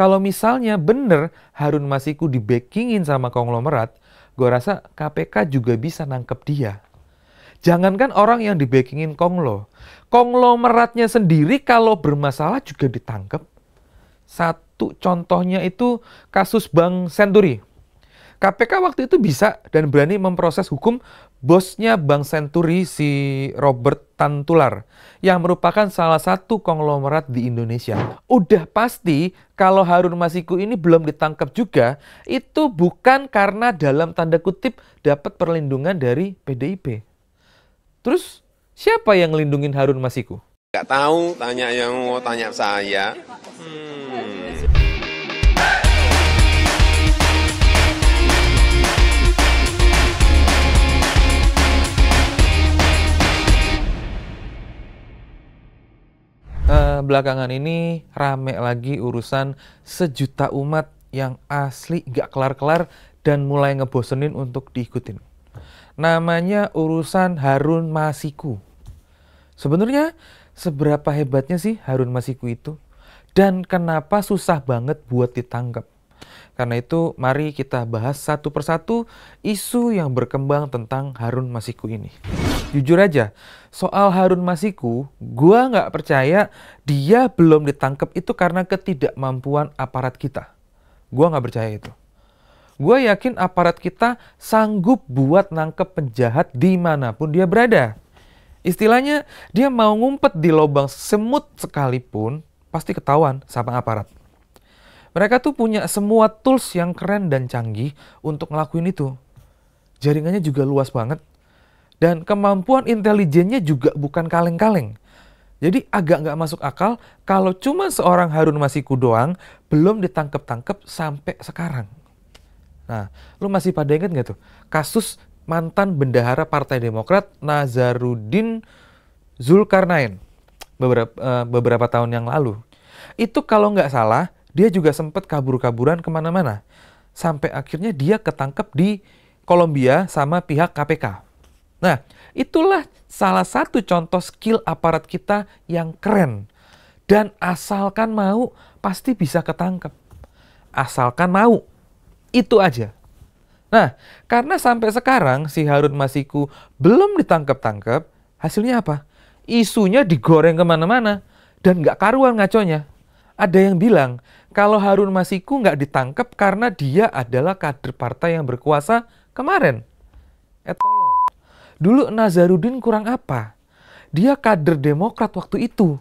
Kalau misalnya bener Harun Masiku di-backingin sama konglomerat, gue rasa KPK juga bisa nangkep dia. Jangankan orang yang di-backingin konglomeratnya sendiri kalau bermasalah juga ditangkep. Satu contohnya itu kasus Bank Senturi. KPK waktu itu bisa dan berani memproses hukum bosnya Bank Senturi, si Robert Tantular, yang merupakan salah satu konglomerat di Indonesia. Udah pasti kalau Harun Masiku ini belum ditangkap juga, itu bukan karena dalam tanda kutip dapat perlindungan dari PDIP. Terus siapa yang ngelindungin Harun Masiku? Nggak tahu, tanya yang mau tanya saya. Belakangan ini rame lagi urusan sejuta umat yang asli gak kelar-kelar dan mulai ngebosenin untuk diikutin. Namanya urusan Harun Masiku. Sebenarnya seberapa hebatnya sih Harun Masiku itu? Dan kenapa susah banget buat ditangkap? Karena itu mari kita bahas satu persatu isu yang berkembang tentang Harun Masiku ini. Jujur aja, soal Harun Masiku, gua nggak percaya dia belum ditangkap itu karena ketidakmampuan aparat kita. Gua nggak percaya itu. Gua yakin aparat kita sanggup buat nangkep penjahat dimanapun dia berada. Istilahnya, dia mau ngumpet di lubang semut sekalipun, pasti ketahuan sama aparat. Mereka tuh punya semua tools yang keren dan canggih untuk ngelakuin itu. Jaringannya juga luas banget. Dan kemampuan intelijennya juga bukan kaleng-kaleng. Jadi agak nggak masuk akal kalau cuma seorang Harun Masiku doang belum ditangkep-tangkep sampai sekarang. Nah, lu masih pada ingat nggak tuh kasus mantan bendahara Partai Demokrat Nazarudin Zulkarnain beberapa tahun yang lalu. Itu kalau nggak salah, dia juga sempat kabur-kaburan kemana-mana. Sampai akhirnya dia ketangkep di Kolombia sama pihak KPK. Nah, itulah salah satu contoh skill aparat kita yang keren. Dan asalkan mau, pasti bisa ketangkep. Asalkan mau. Itu aja. Nah, karena sampai sekarang si Harun Masiku belum ditangkep-tangkep, hasilnya apa? Isunya digoreng kemana-mana. Dan nggak karuan ngaconya. Ada yang bilang, kalau Harun Masiku nggak ditangkep karena dia adalah kader partai yang berkuasa kemarin. Tolol. Dulu Nazarudin kurang apa? Dia kader Demokrat waktu itu.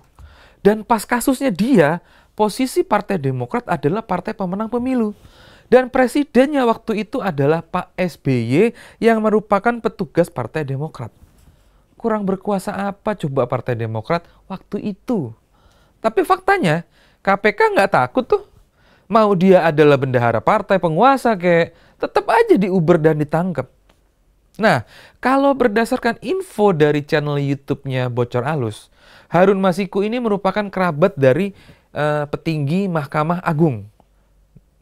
Dan pas kasusnya dia, posisi Partai Demokrat adalah partai pemenang pemilu. Dan presidennya waktu itu adalah Pak SBY yang merupakan petugas Partai Demokrat. Kurang berkuasa apa coba Partai Demokrat waktu itu? Tapi faktanya, KPK nggak takut tuh. Mau dia adalah bendahara partai penguasa kayak, tetap aja diuber dan ditangkap. Nah, kalau berdasarkan info dari channel YouTube-nya Bocor Alus, Harun Masiku ini merupakan kerabat dari petinggi Mahkamah Agung.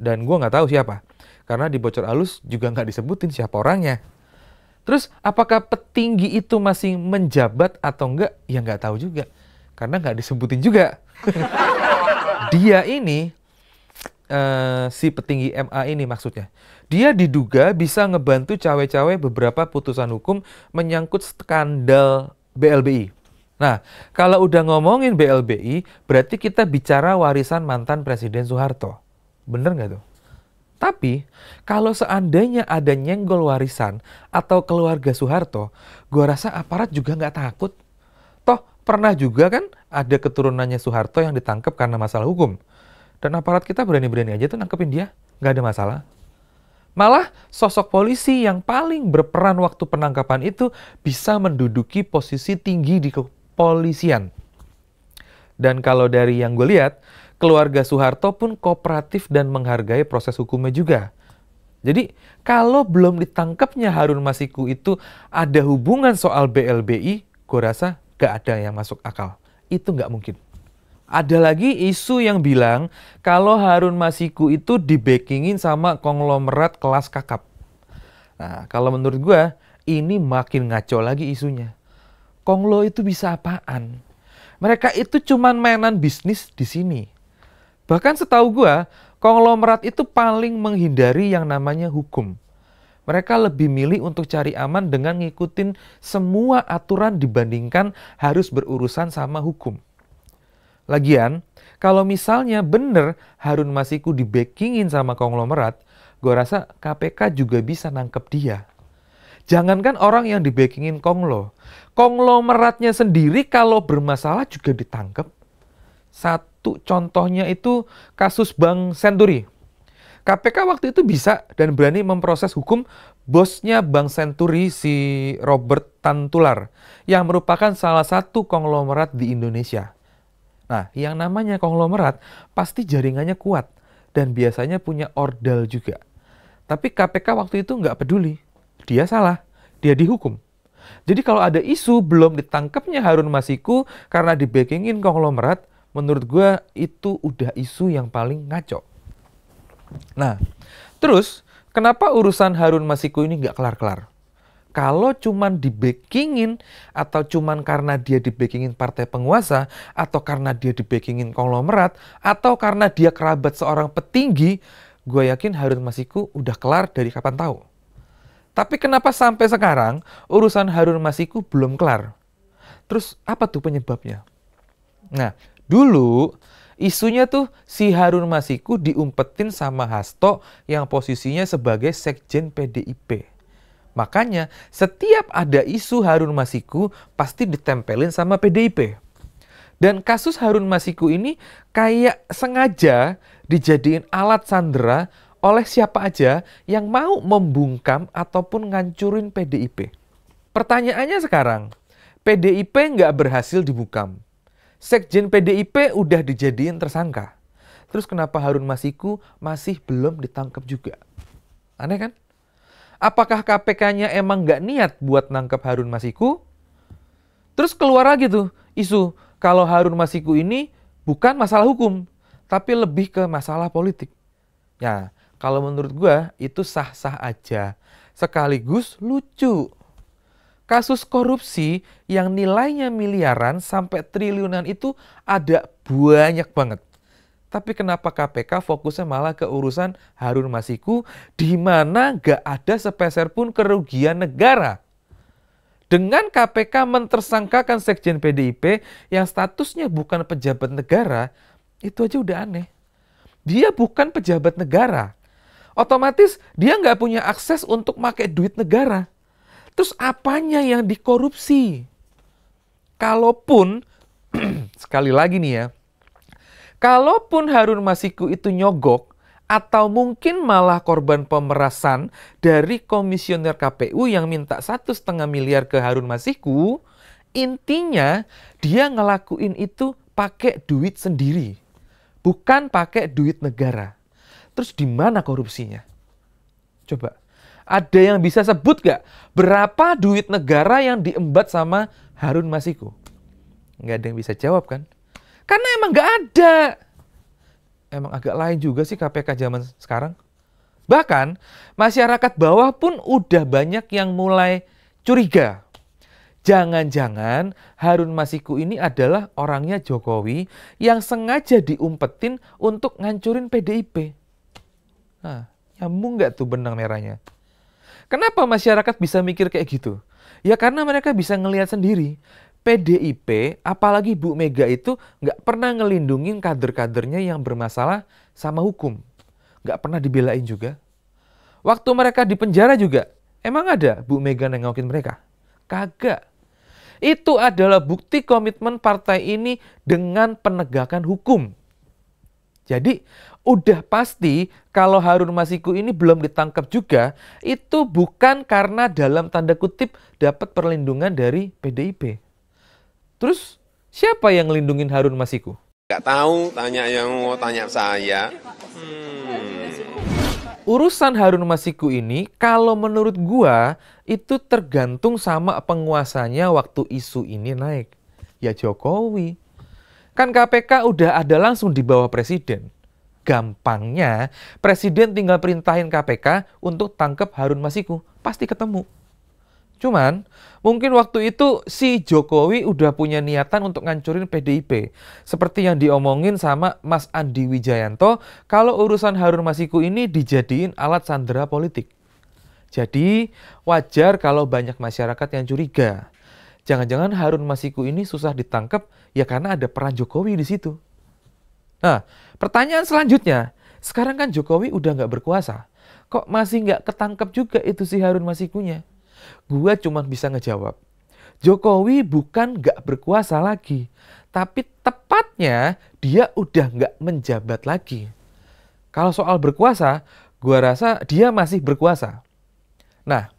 Dan gue nggak tahu siapa. Karena di Bocor Alus juga nggak disebutin siapa orangnya. Terus, apakah petinggi itu masih menjabat atau enggak? Ya nggak tahu juga. Karena nggak disebutin juga. Dia ini, si petinggi MA ini maksudnya, dia diduga bisa ngebantu cawe-cawe beberapa putusan hukum menyangkut skandal BLBI. Nah, kalau udah ngomongin BLBI, berarti kita bicara warisan mantan Presiden Soeharto. Bener nggak tuh? Tapi, kalau seandainya ada nyenggol warisan atau keluarga Soeharto, gua rasa aparat juga nggak takut. Toh, pernah juga kan ada keturunannya Soeharto yang ditangkap karena masalah hukum. Dan aparat kita berani-berani aja tuh nangkepin dia. Nggak ada masalah. Malah sosok polisi yang paling berperan waktu penangkapan itu bisa menduduki posisi tinggi di kepolisian. Dan kalau dari yang gue lihat, keluarga Soeharto pun kooperatif dan menghargai proses hukumnya juga. Jadi kalau belum ditangkapnya Harun Masiku itu ada hubungan soal BLBI, gue rasa gak ada yang masuk akal. Itu nggak mungkin. Ada lagi isu yang bilang kalau Harun Masiku itu di-backingin sama konglomerat kelas kakap. Nah, kalau menurut gue, ini makin ngaco lagi isunya. Konglo itu bisa apaan? Mereka itu cuman mainan bisnis di sini. Bahkan setahu gue, Konglomerat itu paling menghindari yang namanya hukum. Mereka lebih milih untuk cari aman dengan ngikutin semua aturan dibandingkan harus berurusan sama hukum. Lagian, kalau misalnya bener Harun Masiku di-backingin sama konglomerat, gue rasa KPK juga bisa nangkep dia. Jangankan orang yang di-backingin konglomeratnya sendiri kalau bermasalah juga ditangkep. Satu contohnya itu kasus Bank Senturi. KPK waktu itu bisa dan berani memproses hukum bosnya Bank Senturi, si Robert Tantular, yang merupakan salah satu konglomerat di Indonesia. Nah, yang namanya konglomerat pasti jaringannya kuat dan biasanya punya ordal juga. Tapi KPK waktu itu nggak peduli. Dia salah, dia dihukum. Jadi kalau ada isu belum ditangkapnya Harun Masiku karena di-backingin konglomerat, menurut gue itu udah isu yang paling ngaco. Nah, terus kenapa urusan Harun Masiku ini nggak kelar-kelar? Kalau cuman di-backingin atau cuman karena dia di-backingin partai penguasa atau karena dia di-backingin konglomerat atau karena dia kerabat seorang petinggi, gue yakin Harun Masiku udah kelar dari kapan tahu. Tapi kenapa sampai sekarang urusan Harun Masiku belum kelar? Terus apa tuh penyebabnya? Nah, dulu isunya tuh si Harun Masiku diumpetin sama Hasto yang posisinya sebagai sekjen PDIP. Makanya setiap ada isu Harun Masiku pasti ditempelin sama PDIP. Dan kasus Harun Masiku ini kayak sengaja dijadiin alat sandera oleh siapa aja yang mau membungkam ataupun ngancurin PDIP. Pertanyaannya sekarang, PDIP nggak berhasil dibungkam. Sekjen PDIP udah dijadiin tersangka. Terus kenapa Harun Masiku masih belum ditangkap juga? Aneh kan? Apakah KPK-nya emang nggak niat buat nangkep Harun Masiku? Terus keluar lagi tuh isu kalau Harun Masiku ini bukan masalah hukum, tapi lebih ke masalah politik. Ya, kalau menurut gua itu sah-sah aja. Sekaligus lucu. Kasus korupsi yang nilainya miliaran sampai triliunan itu ada banyak banget. Tapi kenapa KPK fokusnya malah ke urusan Harun Masiku di mana gak ada sepeser pun kerugian negara? Dengan KPK mentersangkakan sekjen PDIP yang statusnya bukan pejabat negara, itu aja udah aneh. Dia bukan pejabat negara. Otomatis dia nggak punya akses untuk pakai duit negara. Terus apanya yang dikorupsi? Kalaupun, sekali lagi nih ya, kalaupun Harun Masiku itu nyogok, atau mungkin malah korban pemerasan dari komisioner KPU yang minta 1,5 miliar ke Harun Masiku, intinya dia ngelakuin itu pakai duit sendiri, bukan pakai duit negara. Terus di mana korupsinya? Coba. Ada yang bisa sebut gak berapa duit negara yang diembat sama Harun Masiku? Nggak ada yang bisa jawab kan? Karena emang nggak ada. Emang agak lain juga sih KPK zaman sekarang. Bahkan masyarakat bawah pun udah banyak yang mulai curiga. Jangan-jangan Harun Masiku ini adalah orangnya Jokowi yang sengaja diumpetin untuk ngancurin PDIP. Nah, nyambung nggak tuh benang merahnya? Kenapa masyarakat bisa mikir kayak gitu? Ya karena mereka bisa ngelihat sendiri. PDIP, apalagi Bu Mega itu nggak pernah ngelindungin kader-kadernya yang bermasalah sama hukum. Nggak pernah dibelain juga. Waktu mereka di penjara juga, emang ada Bu Mega nengokin mereka? Kagak. Itu adalah bukti komitmen partai ini dengan penegakan hukum. Jadi, udah pasti kalau Harun Masiku ini belum ditangkap juga, itu bukan karena dalam tanda kutip dapat perlindungan dari PDIP. Terus, siapa yang ngelindungin Harun Masiku? Nggak tahu, tanya yang mau tanya saya. Urusan Harun Masiku ini, kalau menurut gua, itu tergantung sama penguasanya waktu isu ini naik. Ya Jokowi. Kan KPK udah ada langsung di bawah presiden. Gampangnya, presiden tinggal perintahin KPK untuk tangkap Harun Masiku. Pasti ketemu. Cuman, mungkin waktu itu si Jokowi udah punya niatan untuk ngancurin PDIP. Seperti yang diomongin sama Mas Andi Wijayanto, kalau urusan Harun Masiku ini dijadiin alat sandera politik. Jadi, wajar kalau banyak masyarakat yang curiga. Jangan-jangan Harun Masiku ini susah ditangkap ya karena ada peran Jokowi di situ. Nah, pertanyaan selanjutnya, sekarang kan Jokowi udah nggak berkuasa. Kok masih nggak ketangkep juga itu si Harun Masikunya? Gua cuma bisa ngejawab, Jokowi bukan nggak berkuasa lagi, tapi tepatnya dia udah nggak menjabat lagi. Kalau soal berkuasa, gua rasa dia masih berkuasa. Nah,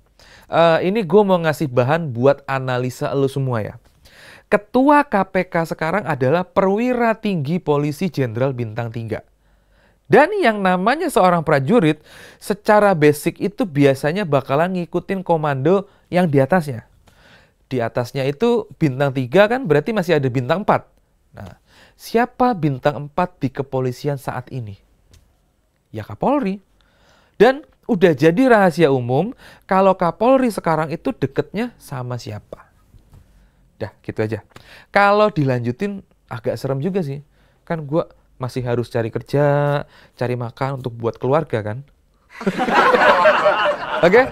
ini gue mau ngasih bahan buat analisa lo semua ya. Ketua KPK sekarang adalah perwira tinggi polisi Jenderal Bintang 3. Dan yang namanya seorang prajurit, secara basic itu biasanya bakalan ngikutin komando yang di atasnya. Di atasnya itu bintang 3 kan berarti masih ada bintang 4. Nah, siapa bintang 4 di kepolisian saat ini? Ya Kapolri. Dan udah jadi rahasia umum kalau Kapolri sekarang itu deketnya sama siapa. Dah, gitu aja. Kalau dilanjutin agak serem juga sih. Kan gue masih harus cari kerja, cari makan untuk buat keluarga kan. Oke,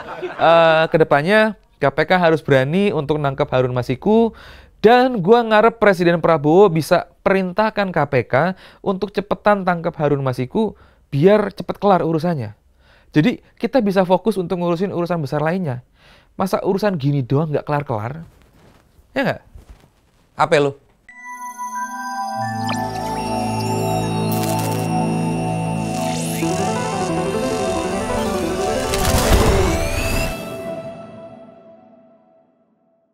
kedepannya KPK harus berani untuk nangkep Harun Masiku. Dan gue ngarep Presiden Prabowo bisa perintahkan KPK untuk cepetan tangkap Harun Masiku biar cepet kelar urusannya. Jadi kita bisa fokus untuk ngurusin urusan besar lainnya. Masa urusan gini doang nggak kelar-kelar? Ya nggak? Apa lo?